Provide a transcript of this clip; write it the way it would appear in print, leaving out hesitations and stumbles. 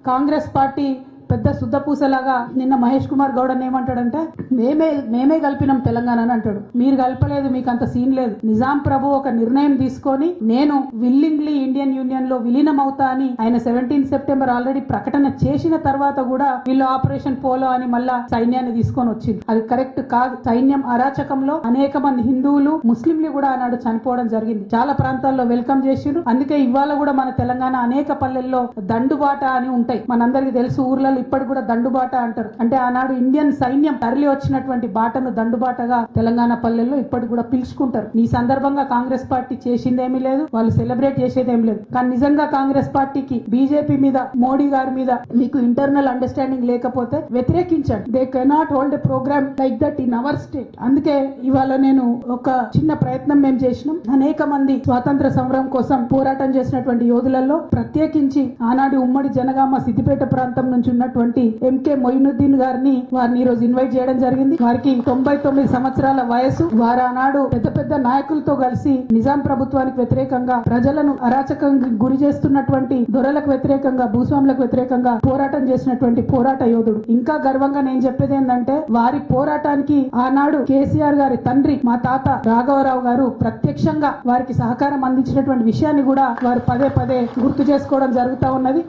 Congress party పెద్ద శుద్ధపూసలాగా నిన్న మహేష్ కుమార్ గౌడ్ అని ఏమంటాడంటే మేమే కలిపినాం తెలంగాణ అని అంటాడు. మీరు కలపలేదు, మీకు అంత సీన్ లేదు. నిజాం ప్రభు ఒక నిర్ణయం తీసుకొని నేను విల్లింగ్లీ ఇండియన్ యూనియన్ లో విలీనం అవుతా అని ఆయన 17 సెప్టెంబర్ ఆల్రెడీ ప్రకటన చేసిన తర్వాత కూడా వీళ్ళు ఆపరేషన్ పోలో అని మళ్ళా సైన్యాన్ని తీసుకొని వచ్చింది. అది కరెక్ట్ కాదు. సైన్యం అరాచకంలో అనేక మంది హిందువులు ముస్లింలు కూడా ఆనాడు చనిపోవడం జరిగింది. చాలా ప్రాంతాల్లో వెల్కమ్ చేసిరు. అందుకే ఇవాళ కూడా మన తెలంగాణ అనేక పల్లెల్లో దండుబాట అని ఉంటాయి. మనందరికి తెలుసు, ఊర్లలో ఇప్పటికి కూడా దండుబాట అంటారు. అంటే ఆనాడు ఇండియన్ సైన్యం తరలి వచ్చినటువంటి బాటను దండుబాటగా తెలంగాణ పల్లెల్లో ఇప్పటికి కూడా పిలుచుకుంటారు. ఈ సందర్భంగా కాంగ్రెస్ పార్టీ చేసిందేమీ లేదు, వాళ్ళు సెలబ్రేట్ చేసేదేం లేదు. కానీ నిజంగా కాంగ్రెస్ పార్టీకి బీజేపీ మీద, మోడీ గారి మీద మీకు ఇంటర్నల్ అండర్స్టాండింగ్ లేకపోతే వ్యతిరేకించండి. They cannot hold a programme like that in our state. అందుకే ఇవాళ నేను ఒక చిన్న ప్రయత్నం మేము చేసినాం. అనేక మంది స్వాతంత్ర సమరం కోసం పోరాటం చేసినటువంటి యోధులలో ప్రత్యేకించి ఆనాడు ఉమ్మడి జనగామ సిద్దిపేట ప్రాంతం నుంచి ఉన్నటువంటి ఎంకే మొయినుద్దీన్ గారిని వారిని ఈ రోజు ఇన్వైట్ చేయడం జరిగింది. వారికి 99 సంవత్సరాల వయసు. వారు ఆనాడు పెద్ద పెద్ద నాయకులతో కలిసి నిజాం ప్రభుత్వానికి వ్యతిరేకంగా, ప్రజలను అరాచకంగా గురి చేస్తున్నటువంటి దొరలకు వ్యతిరేకంగా, భూస్వాములకు వ్యతిరేకంగా పోరాటం చేసినటువంటి పోరాట యోధుడు. ఇంకా గర్వంగా నేను చెప్పేది ఏంటంటే వారి పోరాటానికి ఆనాడు కేసీఆర్ గారి తండ్రి మా తాత రాఘవరావు గారు ప్రత్యక్షంగా వారికి సహకారం అందించినటువంటి విషయాన్ని కూడా వారు పదే పదే గుర్తు చేసుకోవడం జరుగుతా ఉన్నది.